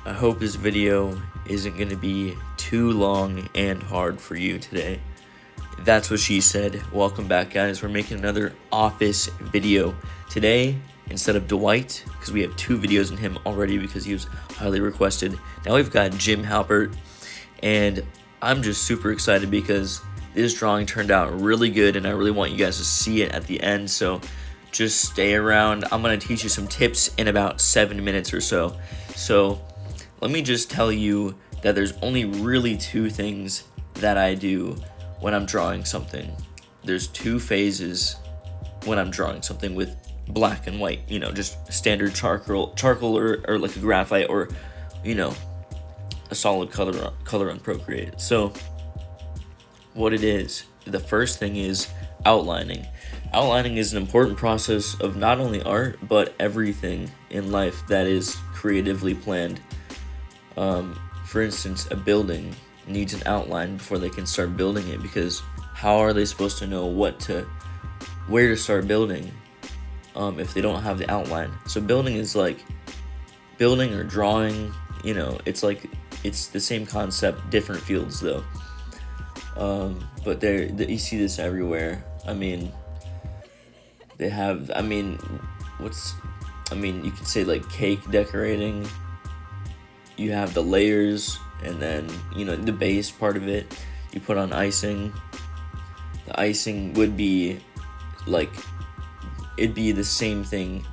I hope this video isn't going to be too long and hard for you today. That's what she said. Welcome back, guys. We're making another office video today instead of Dwight, because we have 2 videos on him already because he was highly requested. Now we've got Jim Halpert, and I'm just super excited because this drawing turned out really good, and I really want you guys to see it at the end, so just stay around. I'm going to teach you some tips in about 7 minutes or so. So let me just tell you that there's only really 2 things that I do when I'm drawing something. There's 2 phases when I'm drawing something with black and white, just standard charcoal or like a graphite, or a solid color on Procreate. So what it is, the first thing is outlining. Outlining is an important process of not only art but everything in life that is creatively planned. For instance, a building needs an outline before they can start building it, because how are they supposed to know where to start building if they don't have the outline? So building is like building or drawing, it's the same concept, different fields though. But you see this everywhere. You could say like cake decorating. You have the layers, and then the base part of it, you put on icing. The icing would be like, it'd be the same thing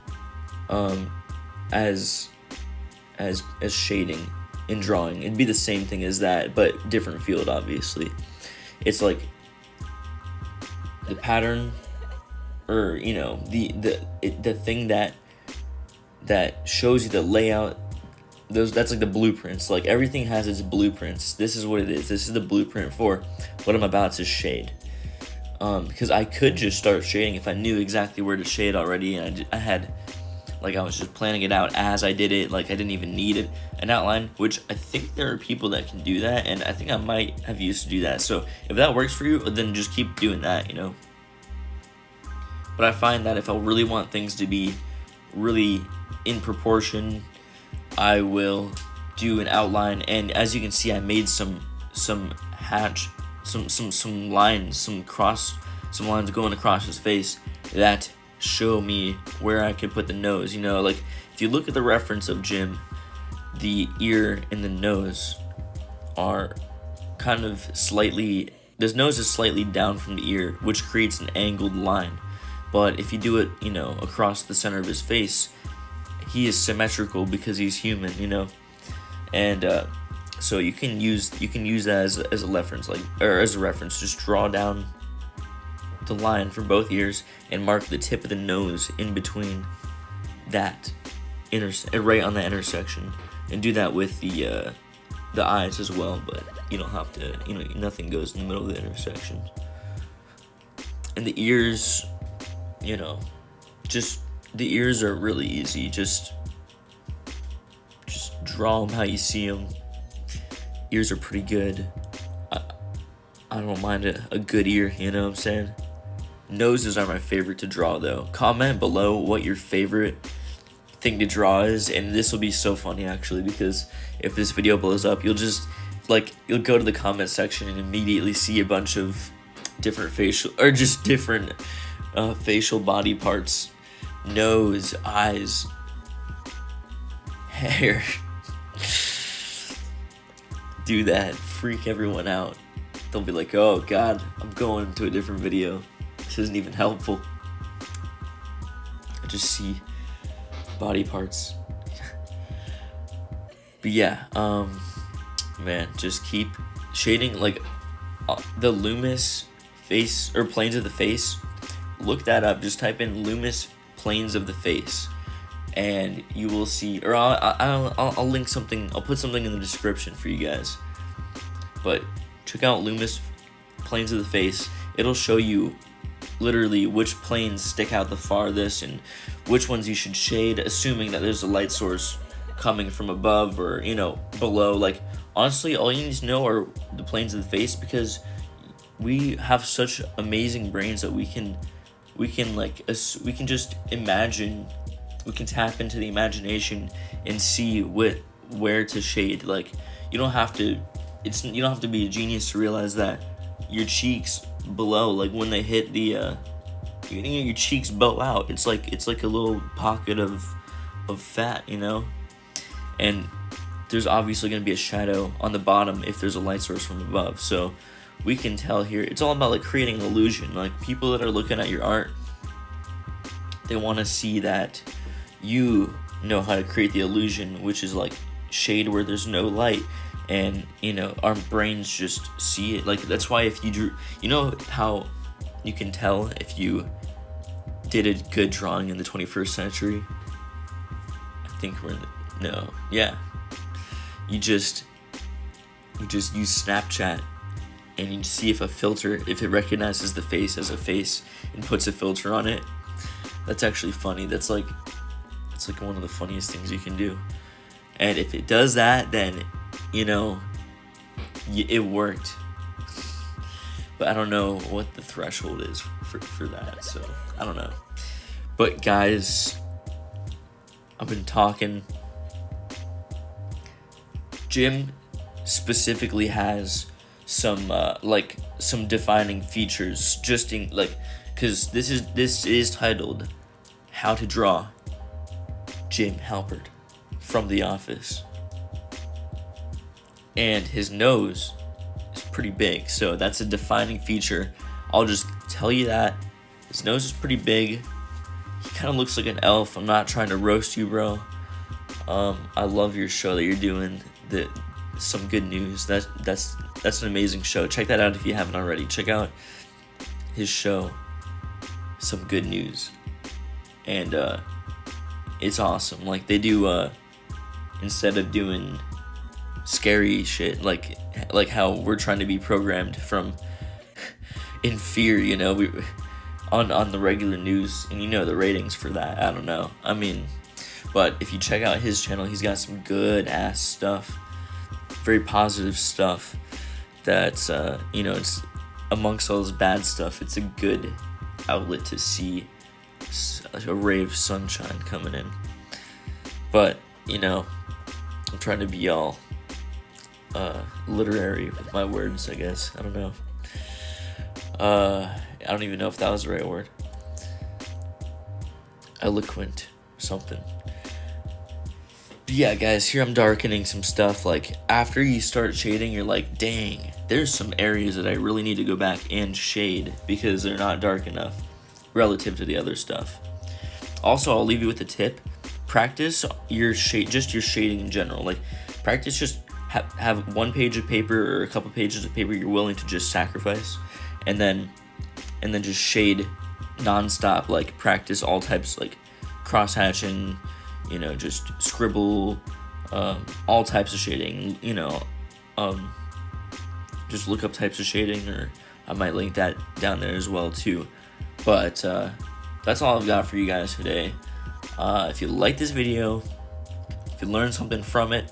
as shading in drawing. It'd be the same thing as that, but different field, obviously. It's like the pattern, or the thing that shows you the layout. That's like the blueprints. Like, everything has its blueprints. This is what it is. This is the blueprint for what I'm about to shade. Because I could just start shading if I knew exactly where to shade already, and I was just planning it out as I did it. Like, I didn't even need an outline, which I think there are people that can do that, and I think I might have used to do that. So if that works for you, then just keep doing that, But I find that if I really want things to be really in proportion, I will do an outline, and as you can see, I made some lines going across his face that show me where I can put the nose. Like, if you look at the reference of Jim, the ear and the nose are kind of slightly, the nose is slightly down from the ear, which creates an angled line. But if you do it, across the center of his face, he is symmetrical because he's human, and so you can use that as a reference, just draw down the line for both ears and mark the tip of the nose in between that right on that intersection, and do that with the eyes as well. But you don't have to, nothing goes in the middle of the intersection. And the ears, the ears are really easy. Just draw them how you see them. Ears are pretty good. I don't mind a good ear, you know what I'm saying? Noses are my favorite to draw, though. Comment below what your favorite thing to draw is, and this will be so funny, actually, because if this video blows up, you'll go to the comment section and immediately see a bunch of different facial body parts. Nose, eyes, hair. Do that, freak everyone out. They'll be like, oh god, I'm going to a different video. This isn't even helpful. I just see body parts. But yeah, man, just keep shading, like the Loomis face, or planes of the face. Look that up. Just type in Loomis planes of the face, and you will see, or I'll link something. I'll put something in the description for you guys. But check out Loomis planes of the face. It'll show you literally which planes stick out the farthest and which ones you should shade, assuming that there's a light source coming from above or below. Like, honestly, all you need to know are the planes of the face, because we have such amazing brains that we can just imagine. We can tap into the imagination and see what where to shade. Like, you don't have to be a genius to realize that your cheeks below, like when they hit the your cheeks bow out. It's like a little pocket of fat, you know? And there's obviously going to be a shadow on the bottom if there's a light source from above. So we can tell here, it's all about like creating an illusion. Like, people that are looking at your art, they want to see that you know how to create the illusion, which is like shade where there's no light. And, you know, our brains just see it. Like, that's why if you drew, you know how you can tell if you did a good drawing in the 21st century? I think we're in the, no, yeah. You just use Snapchat and you see if if it recognizes the face as a face and puts a filter on it. That's actually funny. It's like one of the funniest things you can do. And if it does that, then, you know, it worked. But I don't know what the threshold is for that, so I don't know. But guys, I've been talking. Jim specifically has some defining features, just in like, because this is titled "How to Draw Jim Halpert from The Office," and his nose is pretty big, so that's a defining feature. I'll just tell you that his nose is pretty big. He kind of looks like an elf. I'm not trying to roast you, bro. I love your show that you're doing. Some good news. That's an amazing show. Check that out if you haven't already. Check out his show, Some Good News, and it's awesome. Like, they do instead of doing scary shit like how we're trying to be programmed from in fear, you know, we on the regular news, and you know the ratings for that. I don't know. I mean, but if you check out his channel, he's got some good ass stuff, very positive stuff. That's you know, it's amongst all this bad stuff, it's a good outlet to see a ray of sunshine coming in. But, you know, I'm trying to be all literary with my words, I guess. I don't know. I don't even know if that was the right word. Eloquent, something. But yeah, guys, here I'm darkening some stuff. Like, after you start shading, you're like, dang, there's some areas that I really need to go back and shade because they're not dark enough relative to the other stuff. Also, I'll leave you with a tip. Practice your shading in general. Like, practice just have one page of paper or a couple pages of paper you're willing to just sacrifice, and then just shade nonstop. Like, practice all types, like cross-hatching, you know, just scribble, all types of shading, you know, just look up types of shading, or I might link that down there as well too. But that's all I've got for you guys today. If you like this video, if you learned something from it,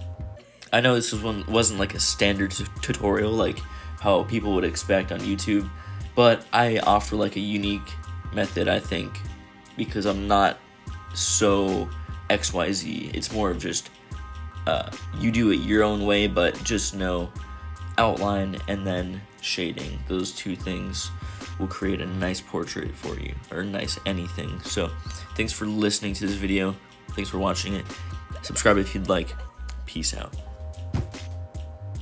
I know this wasn't like a standard tutorial like how people would expect on YouTube, but I offer like a unique method, I think, because I'm not so XYZ. It's more of just you do it your own way, but just know outline and then shading. Those two things will create a nice portrait for you, or a nice anything. So thanks for listening to this video. Thanks for watching it. Subscribe if you'd like. Peace out.